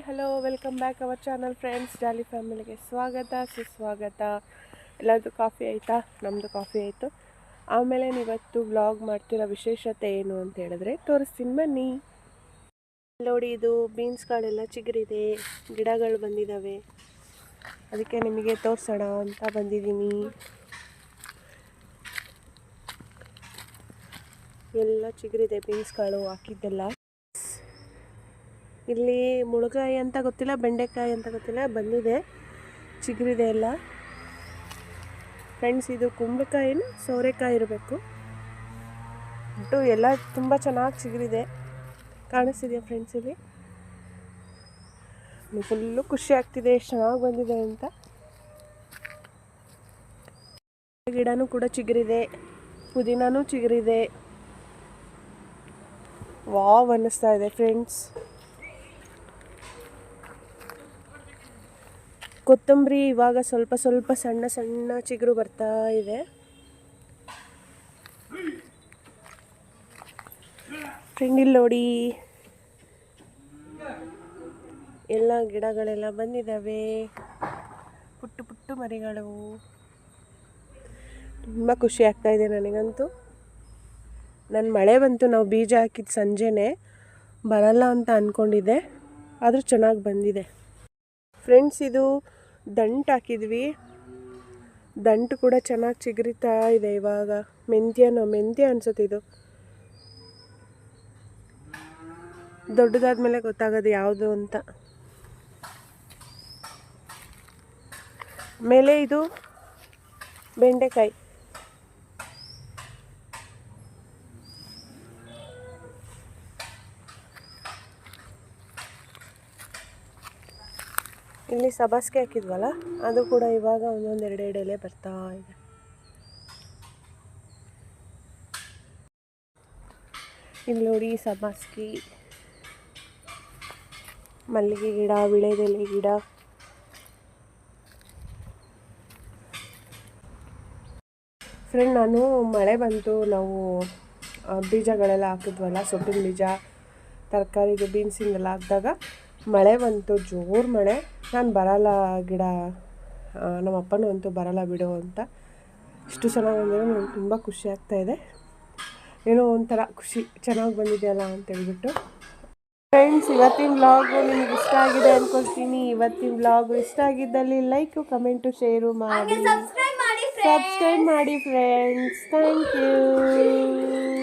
Hello welcome back our channel friends. ಜಾಲಿ ಫ್ಯಾಮಿಲಿಗೆ ಸ್ವಾಗತ ಸುಸ್ವಾಗತ. ಎಲ್ಲರದ್ದು ಕಾಫಿ ಆಯಿತಾ? ನಮ್ಮದು ಕಾಫಿ ಆಯಿತು. ಆಮೇಲೆ ಇವತ್ತು ವ್ಲಾಗ್ ಮಾಡ್ತಿರೋ ವಿಶೇಷತೆ ಏನು ಅಂತ ಹೇಳಿದ್ರೆ ತೋರಿಸ್ತೀನಿ ಬನ್ನಿ. ನೋಡಿ, ಇದು ಬೀನ್ಸ್ ಕಾಳೆಲ್ಲ ಚಿಗುರಿದೆ, ಗಿಡಗಳು ಬಂದಿದ್ದಾವೆ, ಅದಕ್ಕೆ ನಿಮಗೆ ತೋರಿಸೋಣ ಅಂತ ಬಂದಿದ್ದೀನಿ. ಎಲ್ಲ ಚಿಗುರಿದೆ, ಬೀನ್ಸ್ ಕಾಳು ಹಾಕಿದ್ದೆಲ್ಲ. ಇಲ್ಲಿ ಮುಳುಗಾಯಿ ಅಂತ ಗೊತ್ತಿಲ್ಲ, ಬೆಂಡೆಕಾಯಿ ಅಂತ ಗೊತ್ತಿಲ್ಲ, ಬಂದಿದೆ, ಚಿಗುರಿದೆ ಎಲ್ಲ. ಫ್ರೆಂಡ್ಸ್, ಇದು ಕುಂಬಳಕಾಯಿನ ಸೋರೆಕಾಯಿ ಇರಬೇಕು. ಒಟ್ಟು ಎಲ್ಲ ತುಂಬ ಚೆನ್ನಾಗಿ ಚಿಗುರಿದೆ, ಕಾಣಿಸ್ತಿದೆಯಾ ಫ್ರೆಂಡ್ಸ್? ಇಲ್ಲಿ ಫುಲ್ಲು ಖುಷಿ ಆಗ್ತಿದೆ, ಎಷ್ಟು ಚೆನ್ನಾಗಿ ಬಂದಿದೆ ಅಂತ. ಗಿಡನೂ ಕೂಡ ಚಿಗುರಿದೆ, ಪುದೀನೂ ಚಿಗುರಿದೆ. ವಾವ್ ಅನ್ನಿಸ್ತಾ ಇದೆ ಫ್ರೆಂಡ್ಸ್. ಕೊತ್ತಂಬರಿ ಇವಾಗ ಸ್ವಲ್ಪ ಸ್ವಲ್ಪ ಸಣ್ಣ ಸಣ್ಣ ಚಿಗುರು ಬರ್ತಾ ಇದೆ. ಫ್ರೆಂಡ್, ಇಲ್ಲಿ ನೋಡಿ, ಎಲ್ಲ ಗಿಡಗಳೆಲ್ಲ ಬಂದಿದ್ದಾವೆ, ಪುಟ್ಟು ಪುಟ್ಟು ಮರಿಗಳು. ತುಂಬ ಖುಷಿ ಆಗ್ತಾ ಇದೆ ನನಗಂತೂ. ಮಳೆ ಬಂತು, ನಾವು ಬೀಜ ಹಾಕಿದ ಸಂಜೆನೇ ಬರಲ್ಲ ಅಂತ ಅಂದ್ಕೊಂಡಿದ್ದೆ, ಆದರೂ ಚೆನ್ನಾಗಿ ಬಂದಿದೆ. ಫ್ರೆಂಡ್ಸ್, ಇದು ದಂಟು ಹಾಕಿದ್ವಿ, ದಂಟು ಕೂಡ ಚೆನ್ನಾಗಿ ಚಿಗುರಿತಾ ಇದೆ. ಇವಾಗ ಮೆಂತ್ಯ ಅನ್ಸುತ್ತೆ. ಇದು ದೊಡ್ಡದಾದ್ಮೇಲೆ ಗೊತ್ತಾಗೋದು ಯಾವುದು ಅಂತ. ಮೇಲೆ ಇದು ಬೆಂಡೆಕಾಯಿ. ಇಲ್ಲಿ ಸಬ್ಬಾಸಿಗೆ ಹಾಕಿದ್ವಲ್ಲ, ಅದು ಕೂಡ ಇವಾಗ ಒಂದೊಂದೆರಡು ಎಲೆ ಬರ್ತಾ ಇದೆ. ಇಲ್ಲಿ ನೋಡಿ, ಸಬ್ಬಾಸಿಗೆ, ಮಲ್ಲಿಗೆ ಗಿಡ, ವಿಳೆದೆಲೆ ಗಿಡ. ಫ್ರೆಂಡ್, ನಾನು ಮಳೆ ಬಂತು, ನಾವು ಬೀಜಗಳೆಲ್ಲ ಹಾಕಿದ್ವಲ್ಲ, ಸೊಪ್ಪಿನ ಬೀಜ, ತರಕಾರಿದು, ಬೀನ್ಸಿಂದೆಲ್ಲ ಹಾಕಿದಾಗ ಮಳೆ ಬಂತು, ಜೋರು ಮಳೆ. ನಾನು ಬರಲ್ಲ ಗಿಡ, ನಮ್ಮ ಅಪ್ಪನೂ ಅಂತೂ ಬರಲ್ಲ ಬಿಡು ಅಂತ. ಇಷ್ಟು ಚೆನ್ನಾಗಿ ಬಂದಿದೆ, ನನಗೆ ತುಂಬ ಖುಷಿ ಆಗ್ತಾಯಿದೆ. ಏನೋ ಒಂಥರ ಖುಷಿ, ಚೆನ್ನಾಗಿ ಬಂದಿದೆಯಲ್ಲ ಅಂತೇಳ್ಬಿಟ್ಟು. ಫ್ರೆಂಡ್ಸ್, ಇವತ್ತಿನ ವ್ಲಾಗು ನಿಮಗೆ ಇಷ್ಟ ಆಗಿದೆ ಅಂದ್ಕೊಳ್ತೀನಿ. ಇವತ್ತಿನ ವ್ಲಾಗು ಇಷ್ಟ ಆಗಿದ್ದಲ್ಲಿ ಲೈಕು, ಕಮೆಂಟು, ಶೇರು ಮಾಡಿ, ಸಬ್ಸ್ಕ್ರೈಬ್ ಮಾಡಿ ಫ್ರೆಂಡ್ಸ್. Thank you.